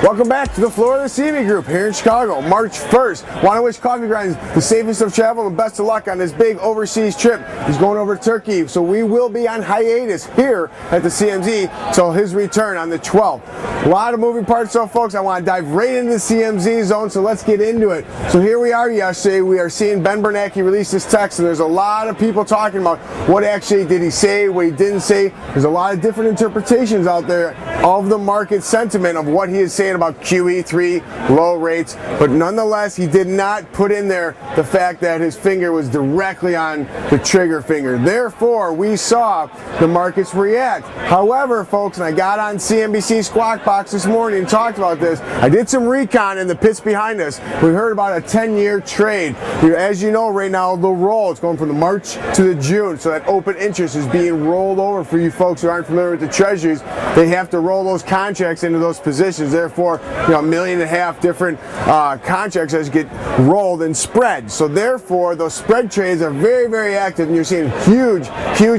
Welcome back to the floor of the CME Group here in Chicago, March 1st. Want to wish Coffee Grinds the safest of travel and best of luck on this big overseas trip. He's going over to Turkey, so we will be on hiatus here at the CMZ till his return on the 12th. A lot of moving parts, so folks, I want to dive right into the CMZ zone, so let's get into it. So here we are yesterday. We are seeing Ben Bernanke release this text, and there's a lot of people talking about what actually did he say, what he didn't say. There's a lot of different interpretations out there of the market sentiment of what he is saying about QE3 low rates, but nonetheless he did not put in there the fact that his finger was directly on the trigger finger. Therefore, we saw the markets react. However, folks, and I got on CNBC Squawk Box this morning and talked about this, I did some recon in the pits behind us. We heard about a 10-year trade. As you know right now, the roll, it's going from the March to the June, so that open interest is being rolled over. For you folks who aren't familiar with the treasuries, they have to roll those contracts into those positions. Therefore, $1.5 million different contracts as get rolled and spread. So therefore, those spread trades are very, very active, and you're seeing huge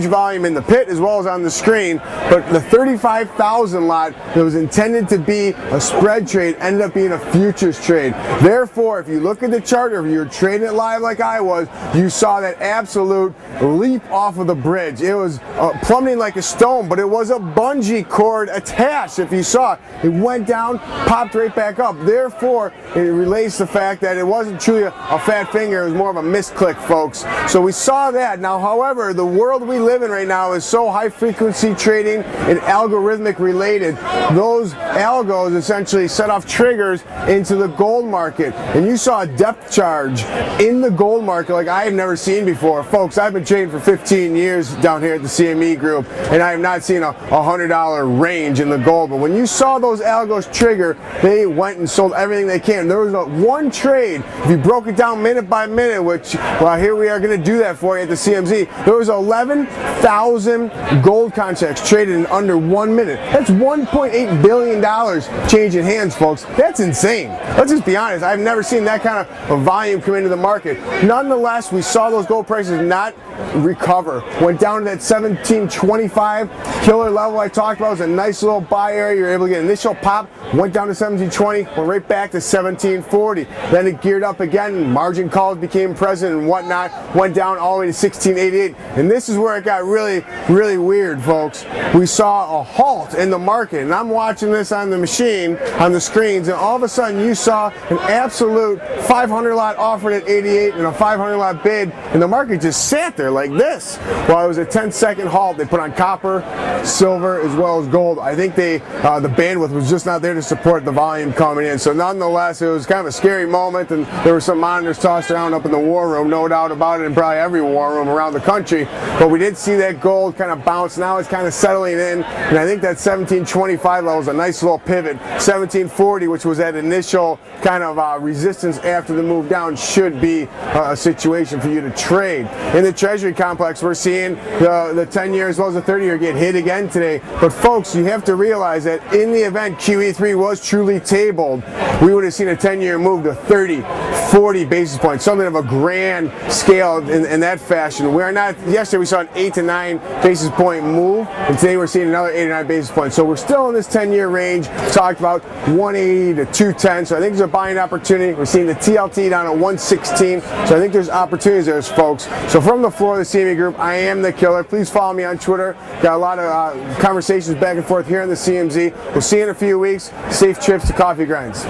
volume in the pit as well as on the screen. But the 35,000 lot that was intended to be a spread trade ended up being a futures trade. Therefore, if you look at the chart, or if you're trading it live like I was, you saw that absolute leap off of the bridge. It was plummeting like a stone, but it was a bungee cord attached. If you saw it went down, popped right back up. Therefore, it relates to the fact that it wasn't truly a fat finger, it was more of a misclick, folks. So we saw that. Now, however, the world we live in right now is so high frequency trading and algorithmic related. Those algos essentially set off triggers into the gold market. And you saw a depth charge in the gold market like I have never seen before. Folks, I've been trading for 15 years down here at the CME Group, and I have not seen a $100 range in the gold. But when you saw those algos trigger, they went and sold everything they can. There was one trade, if you broke it down minute by minute, which, well, here we are going to do that for you at the CMZ. There was 11,000 gold contracts traded in under 1 minute. That's $1.8 billion changing hands, folks. That's insane. Let's just be honest. I've never seen that kind of volume come into the market. Nonetheless, we saw those gold prices not recover. Went down to that 1725 killer level I talked about. It was a nice little buy area. You were able to get an initial pop, went down to 1720, went right back to 1740. Then it geared up again, margin calls became present and whatnot, went down all the way to 1688. And this is where it got really weird, folks. We saw a halt in the market, and I'm watching this on the machine, on the screens, and all of a sudden you saw an absolute 500 lot offered at 88 and a 500 lot bid, and the market just sat there like this. Well, it was a 10-second halt. They put on copper, silver, as well as gold. I think the bandwidth was just not there to support the volume coming in. So nonetheless, it was kind of a scary moment, and there were some monitors tossed around up in the war room, no doubt about it, in probably every war room around the country. But we did see that gold kind of bounce. Now it's kind of settling in, and I think that 1725 level is a nice little pivot. 1740, which was that initial kind of resistance after the move down, should be a situation for you to trade. In the Treasury complex, we're seeing the 10-year as well as the 30-year get hit again today. But folks, you have to realize that in the event QE3 was truly tabled, we would have seen a 10-year move to 30, 40 basis points, something of a grand scale in that fashion. We're not, yesterday we saw an 8 to 9 basis point move, and today we're seeing another 8 to 9 basis points. So we're still in this 10-year range. Talked about 180 to 210, so I think there's a buying opportunity. We're seeing the TLT down at 116, so I think there's opportunities there, folks. So from the floor of the CME Group, I am the killer. Please follow me on Twitter. Got a lot of conversations back and forth here in the CMZ. We'll see you in a few weeks. Safe trips to Coffee Grinds.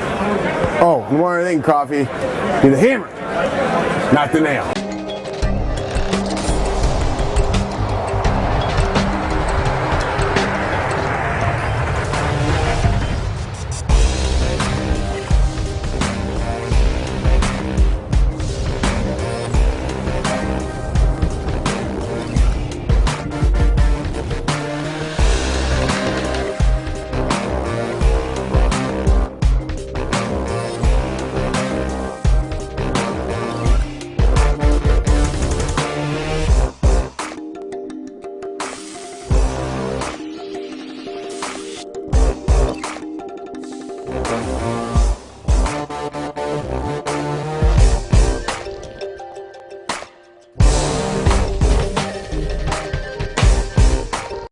Oh, one more thing, Coffee. Be the hammer, not the nail.